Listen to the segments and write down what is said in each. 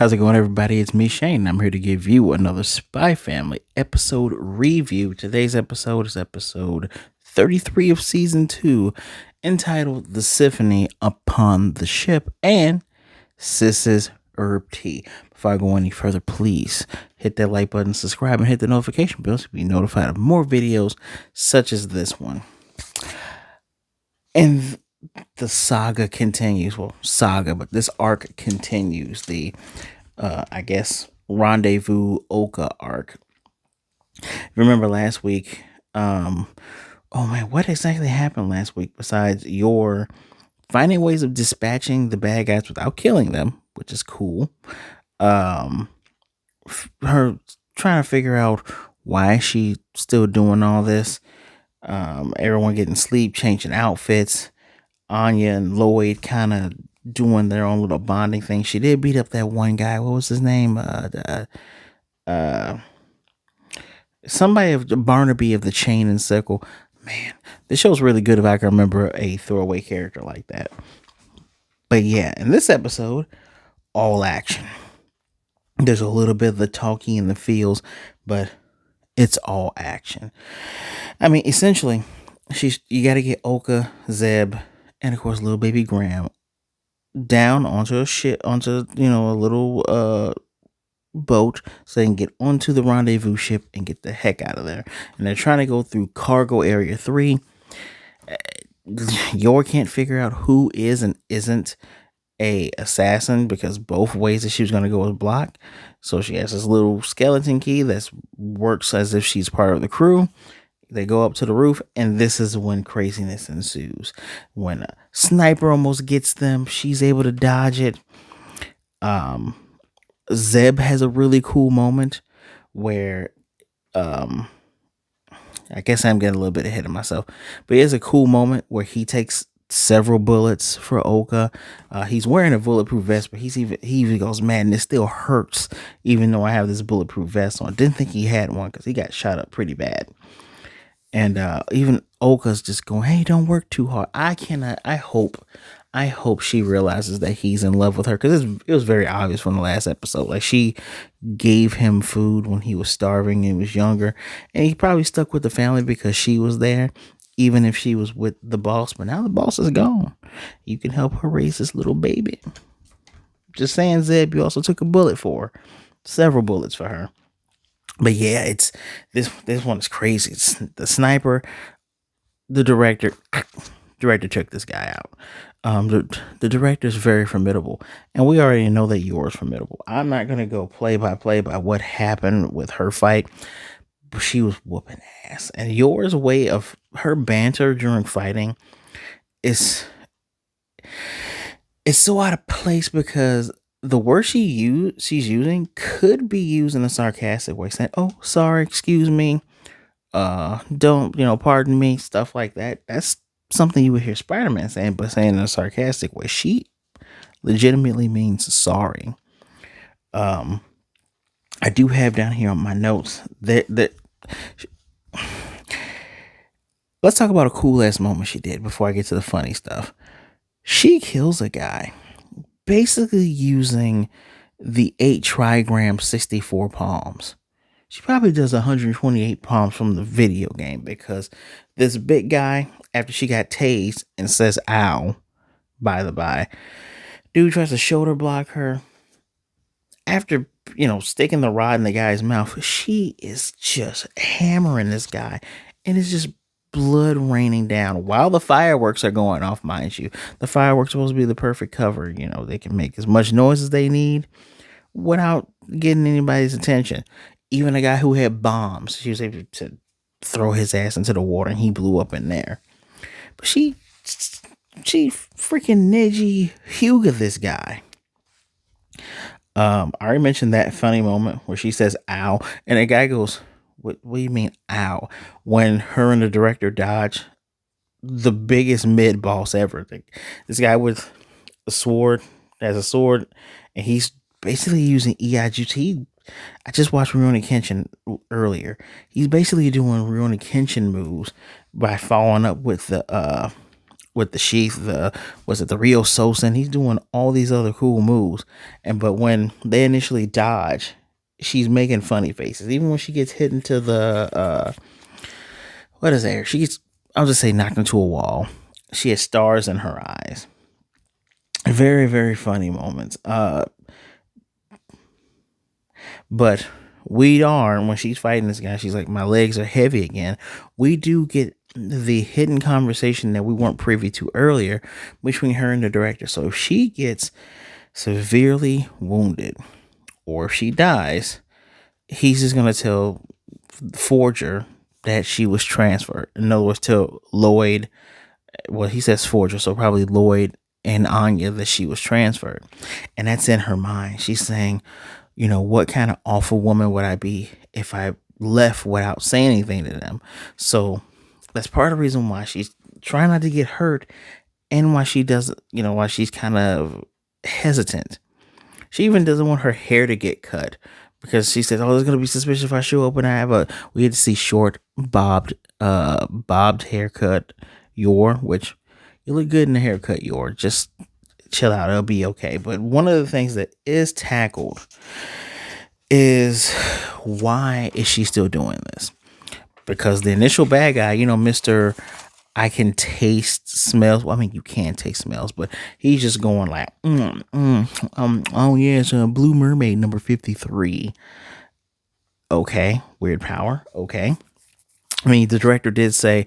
How's it going, everybody? It's me, Shane, and I'm here to give you another Spy Family episode review. Today's episode is episode 33 of season 2, entitled The Symphony Upon the Ship and Sis's Herb Tea. Before I go any further, please hit that like button, subscribe, and hit the notification bell to be notified of more videos such as this one. And the saga continues. Well, saga, but this arc continues. The I guess rendezvous Olka arc. Remember last week? Oh man, what exactly happened last week besides Yor finding ways of dispatching the bad guys without killing them, which is cool. Her trying to figure out why she's still doing all this. Everyone getting sleep, changing outfits. Anya and Loid kind of doing their own little bonding thing. She did beat up that one guy. What was his name? Somebody of the Barnaby of the Chain and Circle. Man, this show's really good if I can remember a throwaway character like that. But yeah, in this episode, all action. There's a little bit of the talking in the feels, but it's all action. I mean, essentially, you got to get Olka, Zeb, and of course little baby Graham down onto a little boat so they can get onto the rendezvous ship and get the heck out of there. And they're trying to go through cargo area 3. Yor can't figure out who is and isn't a assassin because both ways that she was going to go was blocked. So she has this little skeleton key that works as if she's part of the crew. They go up to the roof, and this is when craziness ensues. When a sniper almost gets them, she's able to dodge it. Zeb has a really cool moment where, I guess I'm getting a little bit ahead of myself, but he has a cool moment where he takes several bullets for Olka. He's wearing a bulletproof vest, but he even goes, man, this still hurts, even though I have this bulletproof vest on. Didn't think he had one because he got shot up pretty bad. And even Olka's just going, hey, don't work too hard. I hope she realizes that he's in love with her, because it was very obvious from the last episode. Like, she gave him food when he was starving and he was younger, and he probably stuck with the family because she was there, even if she was with the boss. But now the boss is gone. You can help her raise this little baby. Just saying, Zeb, you also took a bullet for her. Several bullets for her. But yeah, it's this one is crazy. It's the sniper, the director took this guy out. The director is very formidable, and we already know that Yor is formidable. I'm not gonna go play by what happened with her fight, but she was whooping ass. And Yor's way of her banter during fighting is so out of place, because the word she's using could be used in a sarcastic way, saying, oh, sorry, excuse me, don't, pardon me, stuff like that. That's something you would hear Spider-Man saying, but saying in a sarcastic way. She legitimately means sorry. I do have down here on my notes that let's talk about a cool ass moment she did before I get to the funny stuff. She kills a guy basically using the 8 trigram 64 palms. She probably does 128 palms from the video game, because this big guy, after she got tased and says ow, by the by, dude tries to shoulder block her. After, sticking the rod in the guy's mouth, she is just hammering this guy, and it's just blood raining down while the fireworks are going off, mind you. The fireworks are supposed to be the perfect cover. They can make as much noise as they need without getting anybody's attention. Even a guy who had bombs, she was able to throw his ass into the water, and he blew up in there. But she freaking Neji Hyuga this guy. I already mentioned that funny moment where she says ow, and the guy goes, what do you mean ow? When her and the director dodge the biggest mid boss ever. This guy with a sword, and he's basically using EIGT. I just watched Rurouni Kenshin earlier. He's basically doing Rurouni Kenshin moves by following up with the with the sheath, the Rio Sosin. He's doing all these other cool moves, but when they initially dodge, she's making funny faces. Even when she gets hit into the what is there? She gets, I'll just say, knocked into a wall. She has stars in her eyes. Very, very funny moments. But when she's fighting this guy, she's like, my legs are heavy again. We do get the hidden conversation that we weren't privy to earlier between her and the director. So if she gets severely wounded or if she dies, he's just going to tell Forger that she was transferred. In other words, tell Loid, well, he says Forger, so probably Loid and Anya, that she was transferred. And that's in her mind. She's saying, what kind of awful woman would I be if I left without saying anything to them? So that's part of the reason why she's trying not to get hurt and why she does, why she's kind of hesitant. She even doesn't want her hair to get cut because she says, "Oh, it's gonna be suspicious if I show up and we get to see short bobbed haircut Yor, which you look good in the haircut Yor. Just chill out, it'll be okay." But one of the things that is tackled is, why is she still doing this? Because the initial bad guy, Mr. I can taste smells. Well, I mean, you can taste smells, but he's just going like, oh yeah, it's a Blue Mermaid number 53. Okay, weird power. Okay, I mean, the director did say,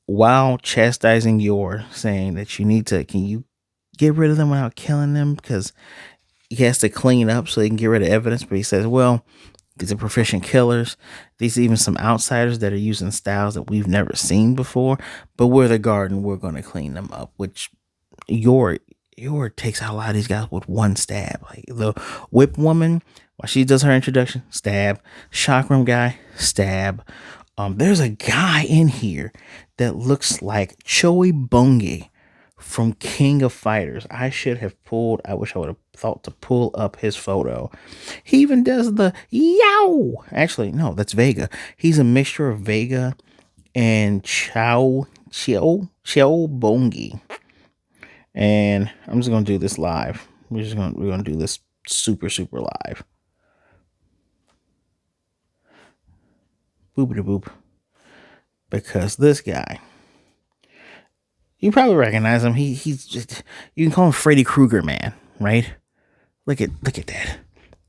while chastising Yor, saying that can you get rid of them without killing them? Because he has to clean up so he can get rid of evidence. But he says, well, these are proficient killers. These are even some outsiders that are using styles that we've never seen before. But we're the guard and we're going to clean them up. Which Yor takes out a lot of these guys with one stab. Like the whip woman, while she does her introduction, stab. Chakram guy, stab. There's a guy in here that looks like Choi Bongi from King of Fighters. I wish I would have thought to pull up his photo. He even does the yow. Actually, no, that's Vega. He's a mixture of Vega and Choi Bongi. And I'm just gonna do this live. We're gonna do this super live. Boopity boop. Because this guy, you probably recognize him. He's just, you can call him Freddy Krueger, man, right? Look at that.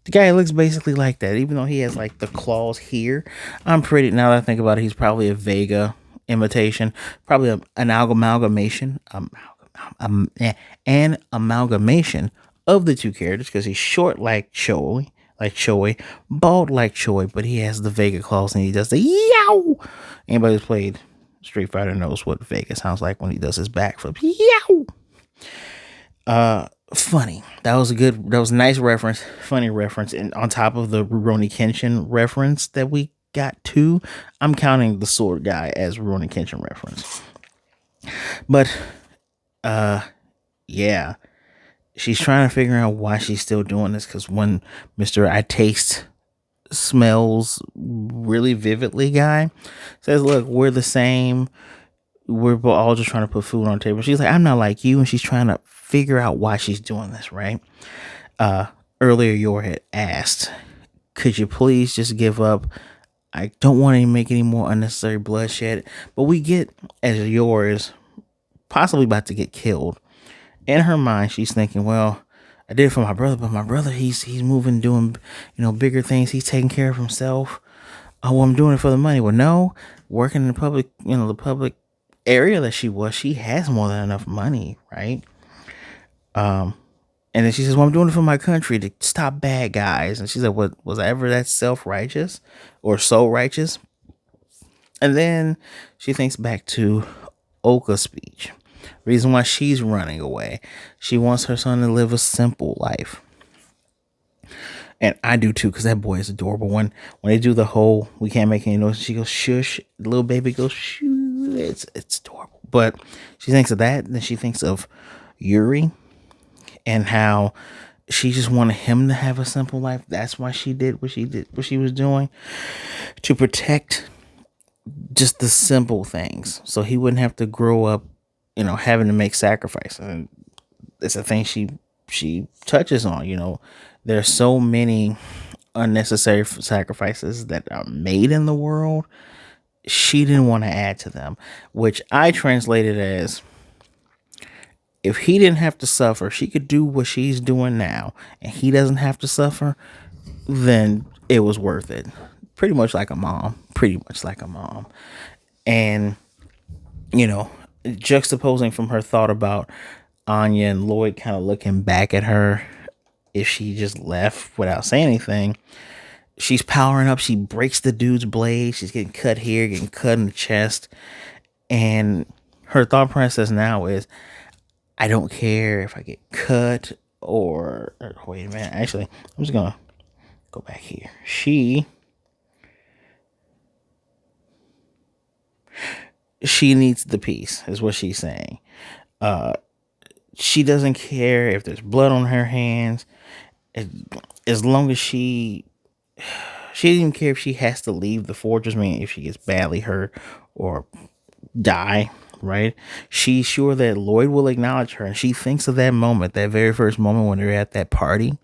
The guy looks basically like that, even though he has like the claws here. Now that I think about it, he's probably a Vega imitation, probably an amalgamation of the two characters, because he's short like Choi, bald like Choi, but he has the Vega claws and he does the yow. Anybody who's played Street Fighter knows what Vega sounds like when he does his backflip. Yow. Funny. That was a nice reference, funny reference, and on top of the Rurouni Kenshin reference that we got too, I'm counting the sword guy as Rurouni Kenshin reference. But yeah, she's trying to figure out why she's still doing this, because when Mr. I taste smells really vividly guy says, look, we're the same, we're all just trying to put food on the table. She's like, I'm not like you, and she's trying to figure out why she's doing this, right? Earlier Yor had asked, could you please just give up? I don't want to make any more unnecessary bloodshed. But we get, as Yor is possibly about to get killed, in her mind she's thinking, well, I did it for my brother, but my brother, he's moving, doing, bigger things. He's taking care of himself. Oh, well, I'm doing it for the money. Well, no, working in the public, the public area that she has more than enough money, right? And then she says, well, I'm doing it for my country to stop bad guys. And she said, what was I ever that self-righteous or so righteous? And then she thinks back to Olka's speech. Reason why she's running away. She wants her son to live a simple life. And I do too, because that boy is adorable. When they do the whole, we can't make any noise, she goes, shush. The little baby goes, shoo. It's adorable. But she thinks of that. Then she thinks of Yuri and how she just wanted him to have a simple life. That's why she did what she was doing, to protect just the simple things, so he wouldn't have to grow up having to make sacrifices. And it's a thing she touches on. There's so many unnecessary sacrifices that are made in the world. She didn't want to add to them, which I translated as, if he didn't have to suffer, she could do what she's doing now, and he doesn't have to suffer, then it was worth it. Pretty much like a mom. Pretty much like a mom. And, juxtaposing from her thought about Anya and Loid kind of looking back at her if she just left without saying anything. She's powering up. She breaks the dude's blade. She's getting cut here, getting cut in the chest. And her thought process now is, I don't care if I get cut or wait a minute. Actually, I'm just going to go back here. She needs the peace, is what she's saying. She doesn't care if there's blood on her hands. As long as she doesn't even care if she has to leave the fortress, meaning if she gets badly hurt or die, right? She's sure that Loid will acknowledge her, and she thinks of that moment, that very first moment when they're at that party,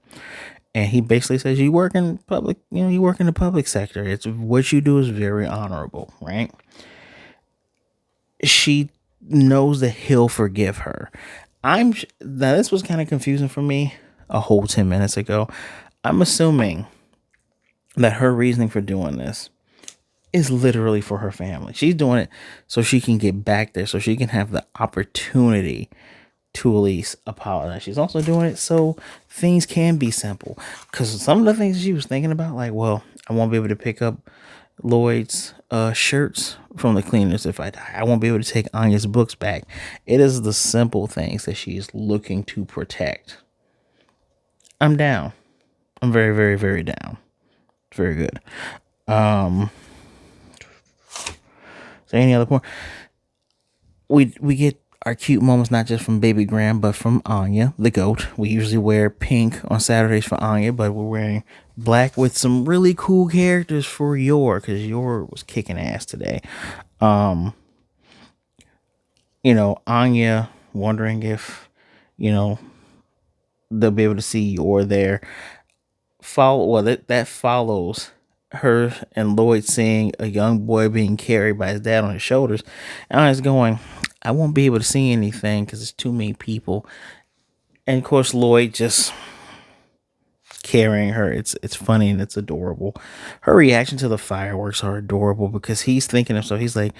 and he basically says, you work in public, you work in the public sector. It's what you do is very honorable, right? She knows that he'll forgive her. Now this was kind of confusing for me a whole 10 minutes ago. I'm assuming that her reasoning for doing this is literally for her family. She's doing it so she can get back there, so she can have the opportunity to at least apologize. She's also doing it so things can be simple. Because some of the things she was thinking about, like, well, I won't be able to pick up Loid's shirts from the cleaners if I die. I won't be able to take Anya's books back. It is the simple things that she's looking to protect. I'm down. I'm very, very, very down. Very good. So any other point? We get our cute moments not just from Baby Graham, but from Anya, the goat. We usually wear pink on Saturdays for Anya, but we're wearing black with some really cool characters for Yor, because Yor was kicking ass today. Anya wondering if, they'll be able to see Yor there. That follows her and Loid seeing a young boy being carried by his dad on his shoulders. And I was going, I won't be able to see anything because it's too many people. And of course, Loid just carrying her. It's funny and it's adorable. Her reaction to the fireworks are adorable because he's thinking of, so he's like,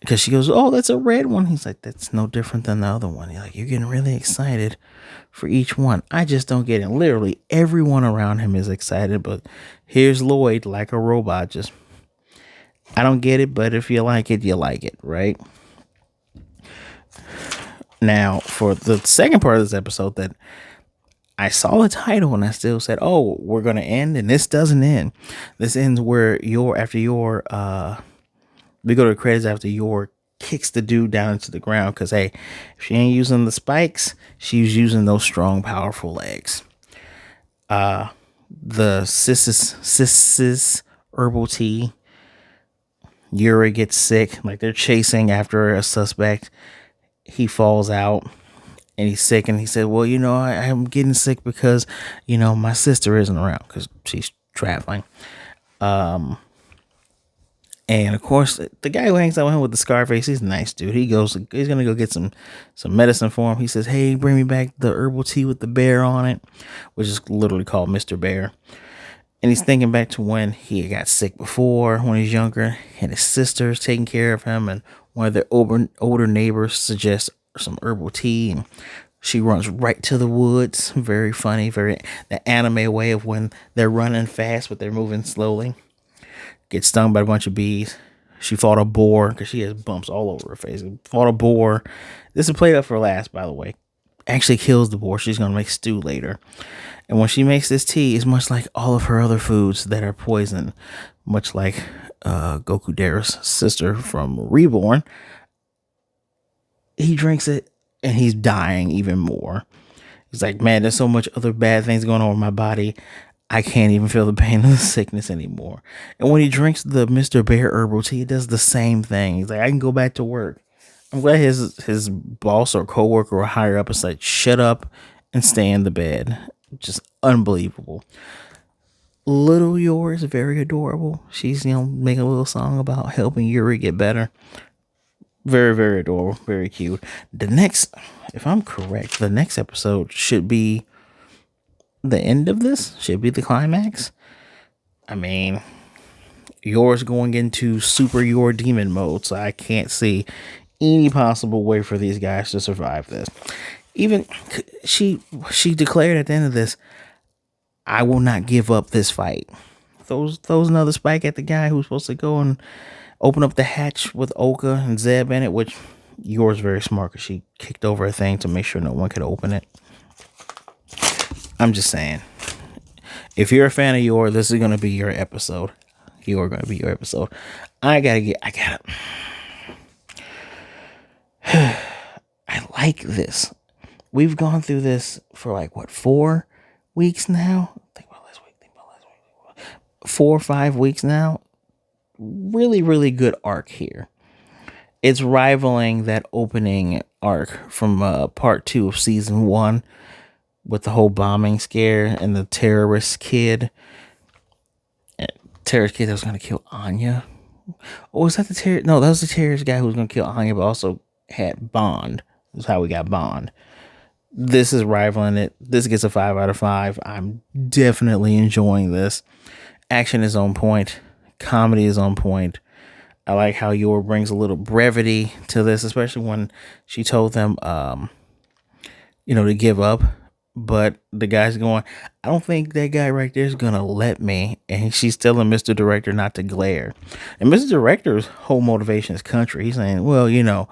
because she goes, oh, that's a red one. He's like, that's no different than the other one. He's like, you're getting really excited for each one. I just don't get it. Literally everyone around him is excited, but here's Loid like a robot. Just, I don't get it, but if you like it, you like it, right? Now, for the second part of this episode, that I saw the title and I still said, oh, we're going to end, and this doesn't end. This ends where we go to the credits after Yor kicks the dude down into the ground, because, hey, if she ain't using the spikes, she's using those strong, powerful legs. The sis's herbal tea. Yuri gets sick. Like, they're chasing after a suspect. He falls out and he's sick. And he said, well, I'm getting sick because, my sister isn't around because she's traveling. And of course, the guy who hangs out with him with the scar face, he's a nice dude. He's going to go get some medicine for him. He says, hey, bring me back the herbal tea with the bear on it, which is literally called Mr. Bear. And he's thinking back to when he got sick before, when he was younger, and his sister's taking care of him. And one of their older neighbors suggests some herbal tea. And she runs right to the woods. Very funny, very the anime way of when they're running fast, but they're moving slowly. Gets stung by a bunch of bees. She fought a boar because she has bumps all over her face. Fought a boar. This is played up for last, by the way. Actually kills the boar. She's going to make stew later. And when she makes this tea, it's much like all of her other foods that are poison. Much like Goku Dara's sister from Reborn. He drinks it and he's dying even more. He's like, man, there's so much other bad things going on with my body. I can't even feel the pain of the sickness anymore. And when he drinks the Mr. Bear herbal tea, it does the same thing. He's like, I can go back to work. I'm glad his boss or coworker or higher up is like, shut up and stay in the bed. Just unbelievable. Little Yor is very adorable. She's making a little song about helping Yuri get better. Very, very adorable, very cute. The next, if I'm correct, the next episode should be the end of this. Should be the climax. I mean, Yor's going into super Yor demon mode, so I can't see any possible way for these guys to survive this. Even she declared at the end of this, I will not give up this fight. Throws another spike at the guy who's supposed to go and open up the hatch with Olka and Zeb in it, which Yor's very smart because she kicked over a thing to make sure no one could open it. I'm just saying, if you're a fan of Yor, this is gonna be your episode. Yor gonna be your episode. I like this. We've gone through this for like what, 4 weeks now? Think about last week. 4 or 5 weeks now. Really, really good arc here. It's rivaling that opening arc from part 2 of season 1 with the whole bombing scare and the terrorist kid. Terrorist kid that was going to kill Anya. Oh, was that the terrorist? No, that was the terrorist guy who was going to kill Anya, but also had Bond. That's how we got Bond. This is rivaling it. This gets a 5 out of 5. I'm definitely enjoying this. Action is on point. Comedy is on point. I like how Yor brings a little brevity to this, especially when she told them, to give up. But the guy's going, I don't think that guy right there is going to let me. And she's telling Mr. Director not to glare. And Mr. Director's whole motivation is country. He's saying, well,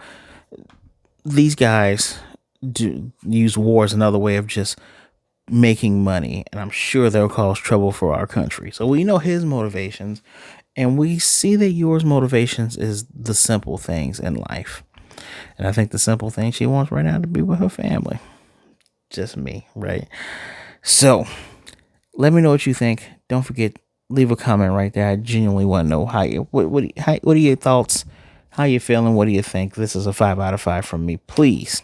these guys do use war as another way of just making money. And I'm sure they'll cause trouble for our country. So we know his motivations. And we see that Yor's motivations is the simple things in life. And I think the simple thing she wants right now to be with her family. Just me, right? So let me know what you think. Don't forget, leave a comment right there. I genuinely want to know what are your thoughts? How you feeling? What do you think? This is a 5 out of 5 from me. Please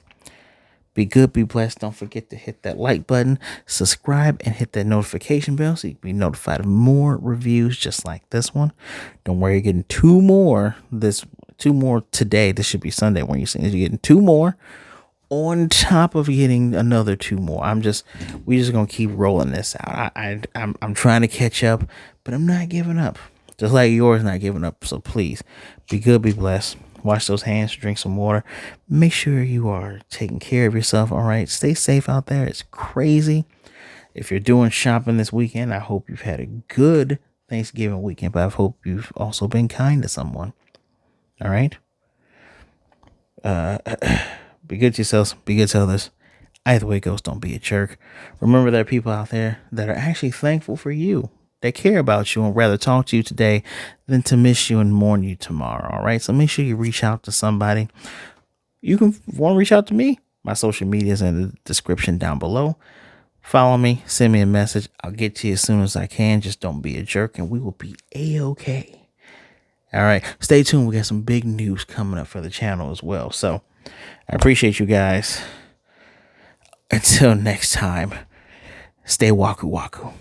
be good, be blessed. Don't forget to hit that like button, subscribe, and hit that notification bell so you can be notified of more reviews just like this one. Don't worry, you're getting 2 more. 2 more today. This should be Sunday when you're seeing this. You're getting 2 more on top of getting another 2 more. We just gonna keep rolling this out. I'm trying to catch up, but I'm not giving up. Just like Yor's not giving up. So please be good, be blessed. Wash those hands, drink some water. Make sure you are taking care of yourself. All right. Stay safe out there. It's crazy. If you're doing shopping this weekend, I hope you've had a good Thanksgiving weekend, but I hope you've also been kind to someone. All right. Be good to yourselves. Be good to others. Either way it goes, don't be a jerk. Remember, there are people out there that are actually thankful for you. They care about you and rather talk to you today than to miss you and mourn you tomorrow. All right. So make sure you reach out to somebody. You can want to reach out to me. My social media is in the description down below. Follow me. Send me a message. I'll get to you as soon as I can. Just don't be a jerk and we will be A-okay. All right. Stay tuned. We got some big news coming up for the channel as well. So I appreciate you guys. Until next time, stay waku waku.